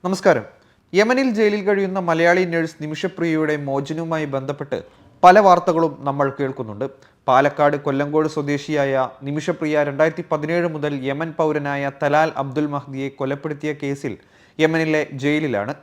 നമസ്കാരം. യമനിൽ ജയിലിൽ കഴിയുന്ന മലയാളി നഴ്സ് നിമിഷപ്രിയയുടെ മോചനവുമായി ബന്ധപ്പെട്ട് പല വാർത്തകളും നമ്മൾ കേൾക്കുന്നുണ്ട്. പാലക്കാട് കൊല്ലങ്കോട് സ്വദേശിയായ നിമിഷപ്രിയ 2017 മുതൽ യമൻ പൗരനായ തലാൽ അബ്ദുൽ മഹ്ദിയെ കൊലപ്പെടുത്തിയ കേസിൽ യമനിലെ ജയിലിലാണ്.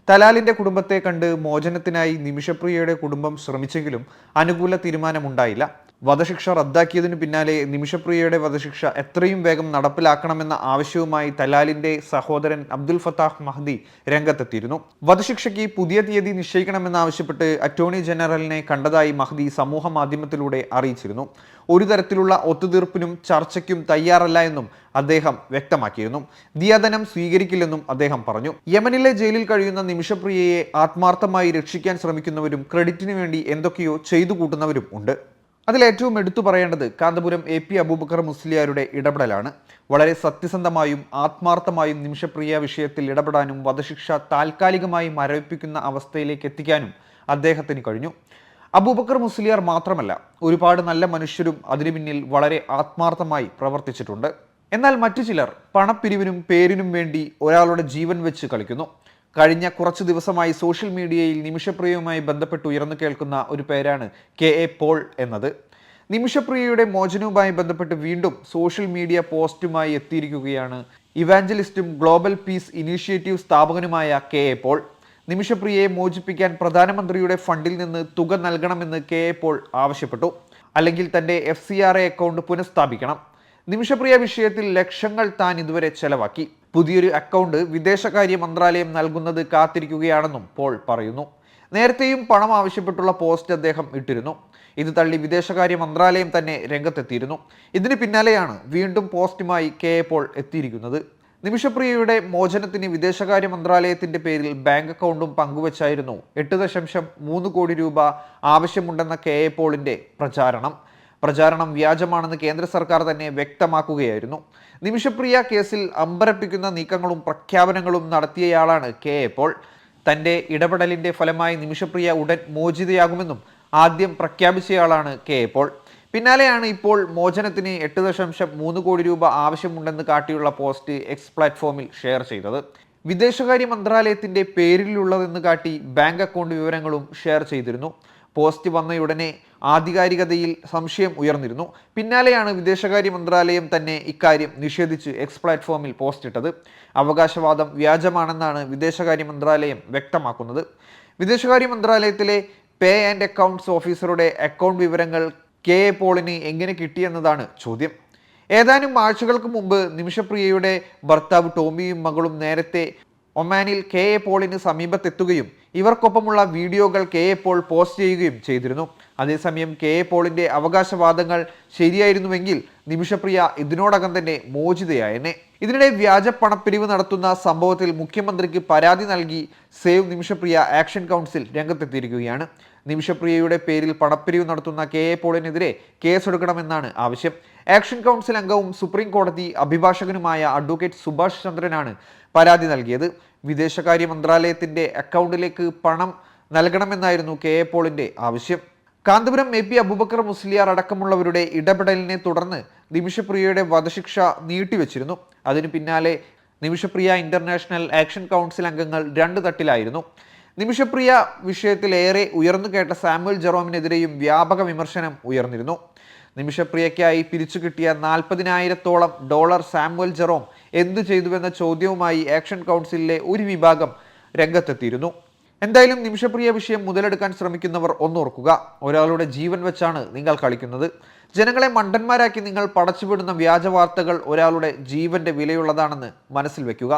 തലാലിന്റെ കുടുംബത്തെ കണ്ട് മോചനത്തിനായി നിമിഷപ്രിയയുടെ കുടുംബം ശ്രമിച്ചെങ്കിലും അനുകൂല തീരുമാനമുണ്ടായില്ല. വധശിക്ഷ റദ്ദാക്കിയതിനു പിന്നാലെ നിമിഷപ്രിയയുടെ വധശിക്ഷ എത്രയും വേഗം നടപ്പിലാക്കണമെന്ന ആവശ്യവുമായി തലാലിന്റെ സഹോദരൻ അബ്ദുൽ ഫത്താഹ് മഹ്ദി രംഗത്തെത്തിയിരുന്നു. വധശിക്ഷയ്ക്ക് പുതിയ തീയതി നിശ്ചയിക്കണമെന്നാവശ്യപ്പെട്ട് അറ്റോർണി ജനറലിനെ കണ്ടതായി മഹ്ദി സമൂഹ മാധ്യമത്തിലൂടെ അറിയിച്ചിരുന്നു. ഒരു തരത്തിലുള്ള ഒത്തുതീർപ്പിനും ചർച്ചയ്ക്കും തയ്യാറല്ല എന്നും അദ്ദേഹം വ്യക്തമാക്കിയിരുന്നു. ദിയാധനം സ്വീകരിക്കില്ലെന്നും അദ്ദേഹം പറഞ്ഞു. യമനിലെ ജയിലിൽ കഴിയുന്ന നിമിഷപ്രിയയെ ആത്മാർത്ഥമായി രക്ഷിക്കാൻ ശ്രമിക്കുന്നവരും ക്രെഡിറ്റിനു വേണ്ടി എന്തൊക്കെയോ ചെയ്തു കൂട്ടുന്നവരും ഉണ്ട്. അതിലേറ്റവും എടുത്തു പറയേണ്ടത് കാന്തപുരം AP അബൂബക്കർ മുസ്ലിയാരുടെ ഇടപെടലാണ്. വളരെ സത്യസന്ധമായും ആത്മാർത്ഥമായും നിമിഷപ്രിയ വിഷയത്തിൽ ഇടപെടാനും വധശിക്ഷ താൽക്കാലികമായി മരവിപ്പിക്കുന്ന അവസ്ഥയിലേക്ക് എത്തിക്കാനും അദ്ദേഹത്തിന് കഴിഞ്ഞു. അബൂബക്കർ മുസ്ലിയാർ മാത്രമല്ല, ഒരുപാട് നല്ല മനുഷ്യരും അതിനു പിന്നിൽ വളരെ ആത്മാർത്ഥമായി പ്രവർത്തിച്ചിട്ടുണ്ട്. എന്നാൽ മറ്റു ചിലർ പണപ്പിരിവിനും പേരിനും വേണ്ടി ഒരാളുടെ ജീവൻ വെച്ച് കളിക്കുന്നു. കഴിഞ്ഞ കുറച്ച് ദിവസമായി സോഷ്യൽ മീഡിയയിൽ നിമിഷപ്രിയയുമായി ബന്ധപ്പെട്ട് ഉയർന്നു കേൾക്കുന്ന ഒരു പേരാണ് KA പോൾ എന്നത്. നിമിഷപ്രിയയുടെ മോചനവുമായി ബന്ധപ്പെട്ട് വീണ്ടും സോഷ്യൽ മീഡിയ പോസ്റ്റുമായി എത്തിയിരിക്കുകയാണ് ഇവാഞ്ചലിസ്റ്റും ഗ്ലോബൽ പീസ് ഇനീഷ്യേറ്റീവ് സ്ഥാപകനുമായ KA പോൾ. നിമിഷപ്രിയയെ മോചിപ്പിക്കാൻ പ്രധാനമന്ത്രിയുടെ ഫണ്ടിൽ നിന്ന് തുക നൽകണമെന്ന് KA പോൾ ആവശ്യപ്പെട്ടു. അല്ലെങ്കിൽ തന്റെ FCRA അക്കൗണ്ട് പുനഃസ്ഥാപിക്കണം. നിമിഷപ്രിയ വിഷയത്തിൽ ലക്ഷങ്ങൾ താൻ ഇതുവരെ ചെലവാക്കി. പുതിയൊരു അക്കൗണ്ട് വിദേശകാര്യ മന്ത്രാലയം നൽകുന്നത് കാത്തിരിക്കുകയാണെന്നും പോൾ പറയുന്നു. നേരത്തെയും പണം ആവശ്യപ്പെട്ടുള്ള പോസ്റ്റ് അദ്ദേഹം ഇട്ടിരുന്നു. ഇത് തള്ളി വിദേശകാര്യ മന്ത്രാലയം തന്നെ രംഗത്തെത്തിയിരുന്നു. ഇതിന് പിന്നാലെയാണ് വീണ്ടും പോസ്റ്റുമായി KA പോൾ എത്തിയിരിക്കുന്നത്. നിമിഷപ്രിയയുടെ മോചനത്തിന് വിദേശകാര്യ മന്ത്രാലയത്തിന്റെ പേരിൽ ബാങ്ക് അക്കൗണ്ടും പങ്കുവച്ചായിരുന്നു 8.3 കോടി രൂപ ആവശ്യമുണ്ടെന്ന KA പോളിന്റെ പ്രചാരണം വ്യാജമാണെന്ന് കേന്ദ്ര സർക്കാർ തന്നെ വ്യക്തമാക്കുകയായിരുന്നു. നിമിഷപ്രിയ കേസിൽ അമ്പരപ്പിക്കുന്ന നീക്കങ്ങളും പ്രഖ്യാപനങ്ങളും നടത്തിയയാളാണ് KA പോൾ. തന്റെ ഇടപെടലിന്റെ ഫലമായി നിമിഷപ്രിയ ഉടൻ മോചിതയാകുമെന്നും ആദ്യം പ്രഖ്യാപിച്ചയാളാണ് KA പോൾ. പിന്നാലെയാണ് ഇപ്പോൾ മോചനത്തിന് 8.3 കോടി രൂപ ആവശ്യമുണ്ടെന്ന് കാട്ടിയുള്ള പോസ്റ്റ് X പ്ലാറ്റ്ഫോമിൽ ഷെയർ ചെയ്തത്. വിദേശകാര്യ മന്ത്രാലയത്തിന്റെ പേരിലുള്ളതെന്ന് കാട്ടി ബാങ്ക് അക്കൗണ്ട് വിവരങ്ങളും ഷെയർ ചെയ്തിരുന്നു. പോസ്റ്റ് വന്നയുടനെ ആധികാരികതയിൽ സംശയം ഉയർന്നിരുന്നു. പിന്നാലെയാണ് വിദേശകാര്യ മന്ത്രാലയം തന്നെ ഇക്കാര്യം നിഷേധിച്ച് X പ്ലാറ്റ്ഫോമിൽ പോസ്റ്റ് ഇട്ടത്. അവകാശവാദം വ്യാജമാണെന്നാണ് വിദേശകാര്യ മന്ത്രാലയം വ്യക്തമാക്കുന്നത്. വിദേശകാര്യ മന്ത്രാലയത്തിലെ പേ ആൻഡ് അക്കൗണ്ട്സ് ഓഫീസറുടെ അക്കൗണ്ട് വിവരങ്ങൾ KA പോളിന് എങ്ങനെ കിട്ടിയെന്നതാണ് ചോദ്യം. ഏതാനും ആഴ്ചകൾക്ക് മുമ്പ് നിമിഷപ്രിയയുടെ ഭർത്താവ് ടോമിയും മകളും നേരത്തെ ഒമാനിൽ KA പോളിന് സമീപത്തെത്തുകയും ഇവർക്കൊപ്പമുള്ള വീഡിയോകൾ KA പോൾ പോസ്റ്റ് ചെയ്യുകയും ചെയ്തിരുന്നു. അതേസമയം KA പോളിന്റെ അവകാശവാദങ്ങൾ ശരിയായിരുന്നുവെങ്കിൽ നിമിഷപ്രിയ ഇതിനോടകം തന്നെ മോചിതയായെന്നെ. ഇതിനിടെ വ്യാജ പണപ്പിരിവ് നടത്തുന്ന സംഭവത്തിൽ മുഖ്യമന്ത്രിക്ക് പരാതി നൽകി സേവ് നിമിഷപ്രിയ ആക്ഷൻ കൗൺസിൽ രംഗത്തെത്തിയിരിക്കുകയാണ്. നിമിഷപ്രിയയുടെ പേരിൽ പണപ്പിരിവ് നടത്തുന്ന KA പോളിനെതിരെ കേസെടുക്കണമെന്നാണ് ആവശ്യം. ആക്ഷൻ കൗൺസിൽ അംഗവും സുപ്രീം കോടതി അഭിഭാഷകനുമായ അഡ്വക്കേറ്റ് സുഭാഷ് ചന്ദ്രനാണ് പരാതി നൽകിയത്. വിദേശകാര്യ മന്ത്രാലയത്തിന്റെ അക്കൗണ്ടിലേക്ക് പണം നൽകണമെന്നായിരുന്നു KA പോളിന്റെ ആവശ്യം. കാന്തപുരം AP അബൂബക്കർ മുസ്ലിയാർ അടക്കമുള്ളവരുടെ ഇടപെടലിനെ തുടർന്ന് നിമിഷപ്രിയയുടെ വധശിക്ഷ നീട്ടിവെച്ചിരുന്നു. അതിനു പിന്നാലെ നിമിഷപ്രിയ ഇന്റർനാഷണൽ ആക്ഷൻ കൗൺസിൽ അംഗങ്ങൾ 2 തട്ടിലായിരുന്നു. നിമിഷപ്രിയ വിഷയത്തിൽ ഏറെ ഉയർന്നു കേട്ട സാമുവൽ ജെറോമിനെതിരെയും വ്യാപക വിമർശനം ഉയർന്നിരുന്നു. നിമിഷപ്രിയയ്ക്കായി പിരിച്ചു കിട്ടിയ $40,000 സാമുവൽ ജെറോം എന്തു ചെയ്തുവെന്ന ചോദ്യവുമായി ആക്ഷൻ കൗൺസിലിലെ ഒരു വിഭാഗം രംഗത്തെത്തിയിരുന്നു. എന്തായാലും നിമിഷപ്രിയ വിഷയം മുതലെടുക്കാൻ ശ്രമിക്കുന്നവർ ഒന്നോർക്കുക, ഒരാളുടെ ജീവൻ വെച്ചാണ് നിങ്ങൾ കളിക്കുന്നത്. ജനങ്ങളെ മണ്ടന്മാരാക്കി നിങ്ങൾ പടച്ചുവിടുന്ന വ്യാജ വാർത്തകൾ ഒരാളുടെ ജീവന്റെ വിലയുള്ളതാണെന്ന് മനസ്സിൽ വെക്കുക.